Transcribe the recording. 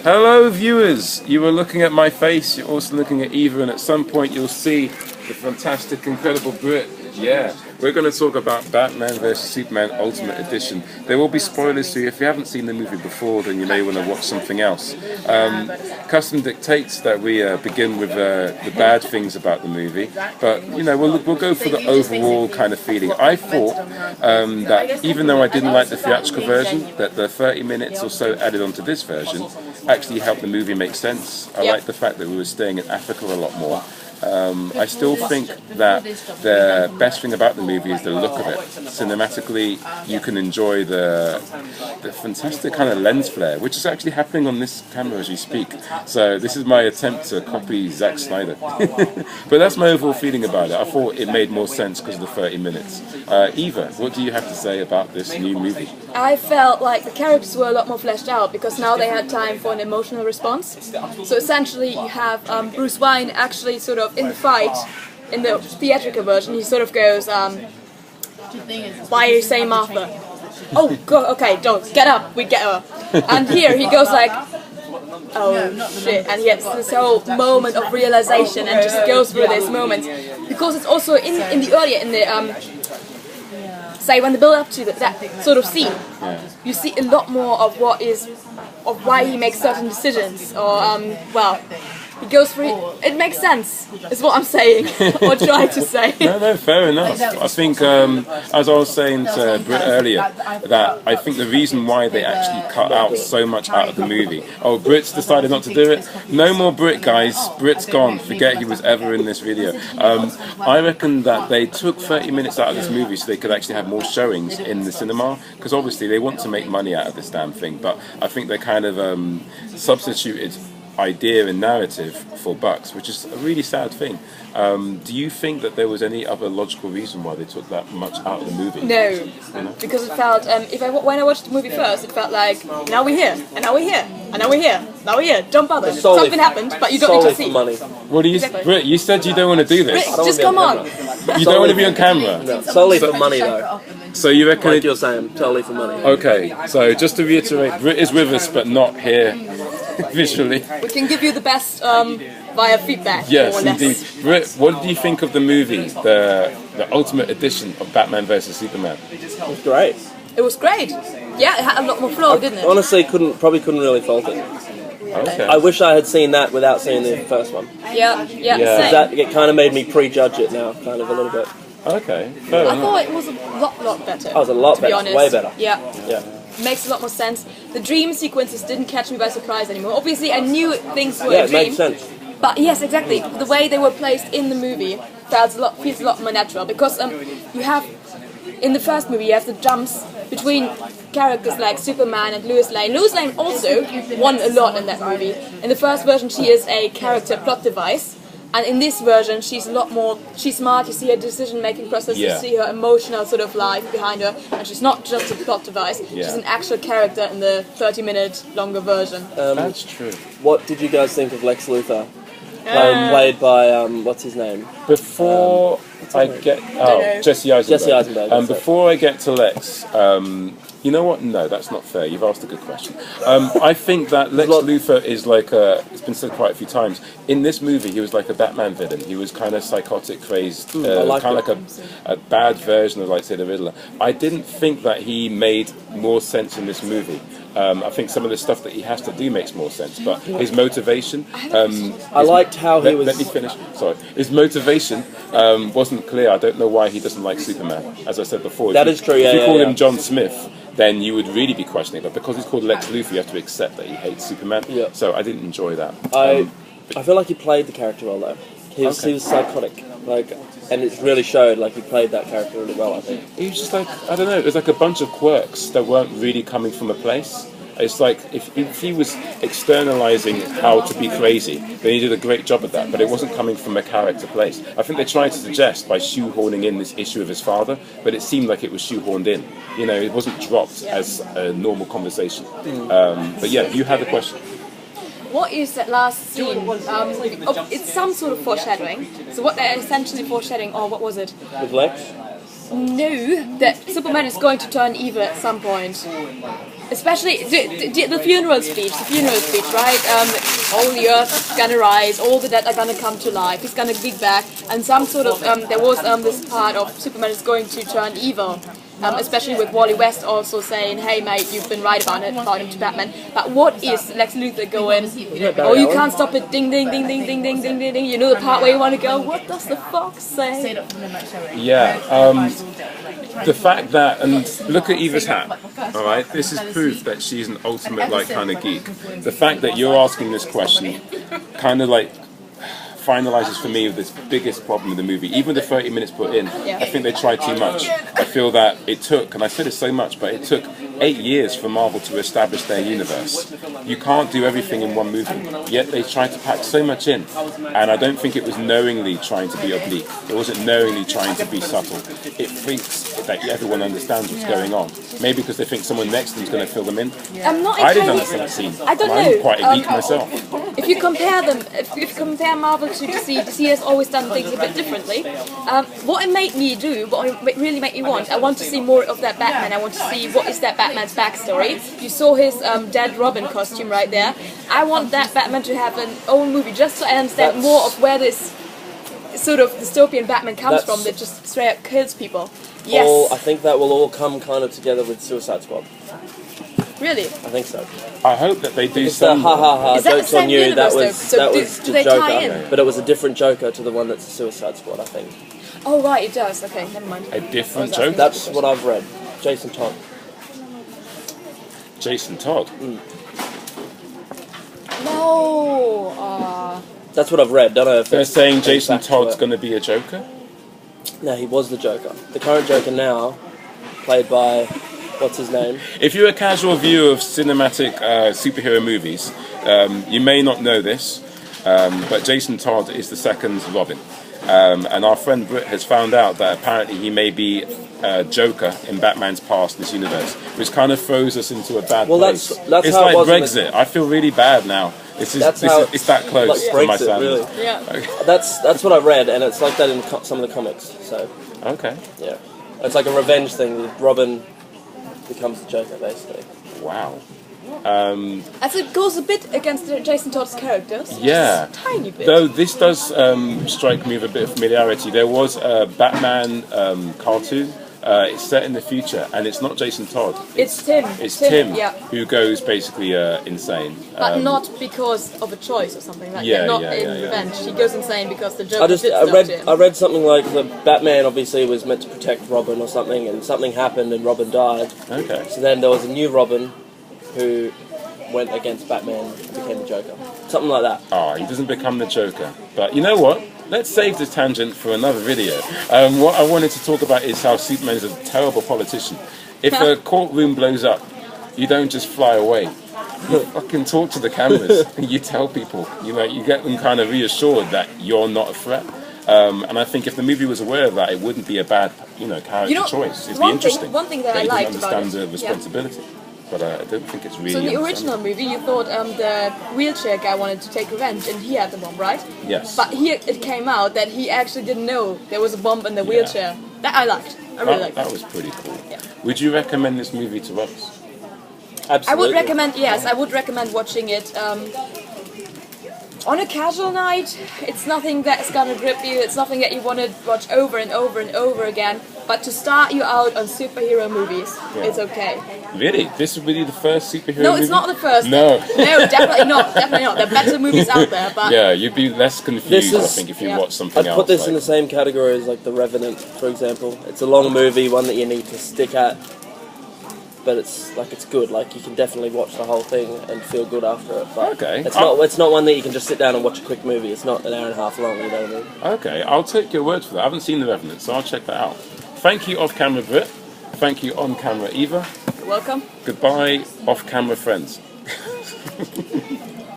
Hello viewers, you were looking at my face, you're also looking at Eva, and at some point you'll see the fantastic, incredible Britt. Yeah, we're going to talk about Batman vs Superman Ultimate Edition. There will be spoilers, so if you haven't seen the movie before, then you may want to watch something else. Custom dictates that we begin with the bad things about the movie, but you know, we'll go for the overall kind of feeling. I thought that even though I didn't like the theatrical version, that the 30 minutes or so added onto this version actually helped the movie make sense. I like the fact that we were staying in Africa a lot more. I still think that the best thing about the movie is the look of it. Cinematically, you can enjoy the fantastic kind of lens flare, which is actually happening on this camera as we speak. So this is my attempt to copy Zack Snyder. But that's my overall feeling about it. I thought it made more sense because of the 30 minutes. Eva, what do you have to say about this new movie? I felt like the characters were a lot more fleshed out because now they had time for an emotional response. So essentially you have Bruce Wayne actually sort of in the fight, in the theatrical version, he sort of goes, why are you saying Martha? Oh, God, okay, don't, get up, we get her. And here he goes like, oh shit, and he has this whole moment of realization and just goes through this moment. Because it's also in the earlier, in the, say when they build up to that sort of scene, you see a lot more of of why he makes certain decisions, or, well, he goes through it makes sense, is what I'm saying, or try to say. No, fair enough. I think, as I was saying to Britt earlier, that I think the reason why they actually cut out so much out of the movie. Oh, Britt's decided not to do it? No more Britt, guys. Britt's gone. Forget he was ever in this video. I reckon that they took 30 minutes out of this movie so they could actually have more showings in the cinema, because obviously they want to make money out of this damn thing, but I think they kind of substituted idea and narrative for bucks, which is a really sad thing. Do you think that there was any other logical reason why they took that much out of the movie? No, you know? Because it felt, when I watched the movie first, it felt like, now we're here, and now we're here, and now we're here, now we're here, don't bother. Something happened, but you don't need to see. Money. What do you, Britt, you said you don't want to do this. Britt, just come on. You don't want to be on camera? No, solely for money though. So you reckon... Like you're saying, totally for money. Okay, so just to reiterate, Britt is with us, but not here visually. We can give you the best via feedback. Yes, indeed. Britt, what do you think of the movie, the Ultimate Edition of Batman vs Superman? It was great. It was great. Yeah, it had a lot more flow, didn't it? Honestly, probably couldn't really fault it. Okay. I wish I had seen that without seeing the first one. Yeah. Same. It kind of made me prejudge it now, kind of a little bit. Okay, fair enough. I thought it was a lot better. Oh, it was a lot better, honest. way better. Yeah. Makes a lot more sense. The dream sequences didn't catch me by surprise anymore. Obviously, I knew things were a dream. Yeah, it makes sense. But yes, exactly. The way they were placed in the movie feels a lot more natural, because you have, in the first movie, you have the jumps between characters like Superman and Lois Lane. Lois Lane also won a lot in that movie. In the first version, she is a character plot device. And in this version, she's a lot more, she's smart, you see her decision-making process, you see her emotional sort of life behind her, and she's not just a plot device, she's an actual character in the 30-minute longer version. That's true. What did you guys think of Lex Luthor? Played by, what's his name? Before I get... Jesse Eisenberg. Jesse Eisenberg. Before I get to Lex, you know what? No, that's not fair. You've asked a good question. I think that Lex Luthor is like it's been said quite a few times, in this movie he was like a Batman villain. He was kind of psychotic, crazed, kind of like a bad version of, like, say, the Riddler. I didn't think that he made more sense in this movie. I think some of the stuff that he has to do makes more sense, but his motivation... I liked how he was... Let me finish. Sorry. His motivation wasn't clear. I don't know why he doesn't like Superman. As I said before, that is true, if you call him John Smith, then you would really be questioning. But because he's called Lex Luthor, you have to accept that he hates Superman. Yeah. So I didn't enjoy that. I feel like he played the character well, though. He was psychotic, and it really showed. Like, he played that character really well, I think. He was just like, I don't know. It was like a bunch of quirks that weren't really coming from a place. It's like if he was externalizing how to be crazy, then he did a great job at that, but it wasn't coming from a character place. I think they tried to suggest by shoehorning in this issue of his father, but it seemed like it was shoehorned in. You know, it wasn't dropped as a normal conversation. But yeah, you had a question. What is that last scene? It's some sort of foreshadowing. So what they're essentially foreshadowing, or what was it? With Lex? No, that Superman is going to turn evil at some point. Especially the funeral speech, right? All the earth is gonna rise, all the dead are gonna come to life, he's gonna be back, and some sort of, there was this part of Superman is going to turn evil. Especially with Wally West also saying, hey mate, you've been right about him to Batman. But what is Lex Luthor going, oh you can't stop it, ding ding ding ding ding ding ding ding ding, you know the part where you want to go, what does the fox say? Yeah, the fact that, and look at Eva's hat, alright, this is proof that she's an ultimate like kind of geek. The fact that you're asking this question kind of like finalizes for me this biggest problem with the movie. Even the 30 minutes put in, I think they tried too much. I feel that it took, and I said it so much, but it took 8 years for Marvel to establish their universe. You can't do everything in one movie, yet they tried to pack so much in, and I don't think it was knowingly trying to be oblique. It wasn't knowingly trying to be subtle. It thinks that everyone understands what's going on. Maybe because they think someone next to them is going to fill them in. I didn't understand that scene. I don't know. I'm quite a geek myself. If you compare them, if you compare Marvel to DC has always done things a bit differently. What it made me do, what it really made me want, I want to see more of that Batman. I want to see what is that Batman's backstory. You saw his dead Robin costume right there. I want that Batman to have an own movie, just so I understand more of where this sort of dystopian Batman comes from that just straight up kills people. Yes. I think that will all come kind of together with Suicide Squad. Really? I think so. I hope that they do It's the some. ha Is that the jokes on same you. universe, That was though? So do the they tie Joker, in? but it was a different Joker to the one that's the Suicide Squad. I think Oh right, it does. Okay, never mind. A different Joker? that's what I've read. Jason Todd. Jason Todd? No. That's what I've read. Don't know if They're it's saying Jason back to Todd's it. going to be a Joker? No, he was the Joker. The current Joker now, played by what's his name? If you're a casual viewer of cinematic superhero movies, you may not know this, but Jason Todd is the second Robin. And our friend Britt has found out that apparently he may be Joker in Batman's past in this universe, which kind of throws us into a bad place. That's it's how like it was Brexit. I feel really bad now. It's that close like to my Brexit, standards. really. Yeah. That's what I read, and it's like that in some of the comics. So Okay. yeah, it's like a revenge thing. Robin becomes the Joker, basically. Wow. As it goes a bit against Jason Todd's characters. Yeah. Just a tiny bit. Though this does strike me with a bit of familiarity. There was a Batman cartoon. It's set in the future, and it's not Jason Todd. It's Tim. It's Tim yeah. who goes basically insane. But not because of a choice or something like Yeah, that. Not yeah, in yeah, yeah. revenge. He goes insane because the Joker did I stuff to him. read something like the Batman obviously was meant to protect Robin or something, and something happened and Robin died. Okay. So then there was a new Robin who went against Batman and became the Joker. Something like that. He doesn't become the Joker. But you know what? Let's save this tangent for another video. What I wanted to talk about is how Superman is a terrible politician. If a courtroom blows up, you don't just fly away. You fucking talk to the cameras. You tell people. You get them kind of reassured that you're not a threat. And I think if the movie was aware of that, it wouldn't be a bad, character choice. It'd be interesting. One thing that I he liked doesn't about understand it. the responsibility. But I don't think it's really. So in the original movie, you thought the wheelchair guy wanted to take revenge, and he had the bomb, right? Yes. But here it came out that he actually didn't know there was a bomb in the wheelchair. That I liked. I really liked. That was pretty cool. Yeah. Would you recommend this movie to others? Absolutely. I would recommend. Yes, I would recommend watching it. On a casual night, it's nothing that's gonna grip you, it's nothing that you want to watch over and over and over again, but to start you out on superhero movies, it's okay. Really? This would be the first superhero movie? No, it's not the first. No. No, definitely not, definitely not. There are better movies out there, but... Yeah, you'd be less confused, I think, if you watch something I'd else. put this in the same category as like The Revenant, for example. It's a long movie, one that you need to stick at, but it's good. Like you can definitely watch the whole thing and feel good after it. But Okay. It's not one that you can just sit down and watch a quick movie. It's not an hour and a half long. You know what I mean? Okay, I'll take your word for that. I haven't seen The Revenant, so I'll check that out. Thank you, off-camera Britt. Thank you, on-camera Eva. You're welcome. Goodbye, off-camera friends.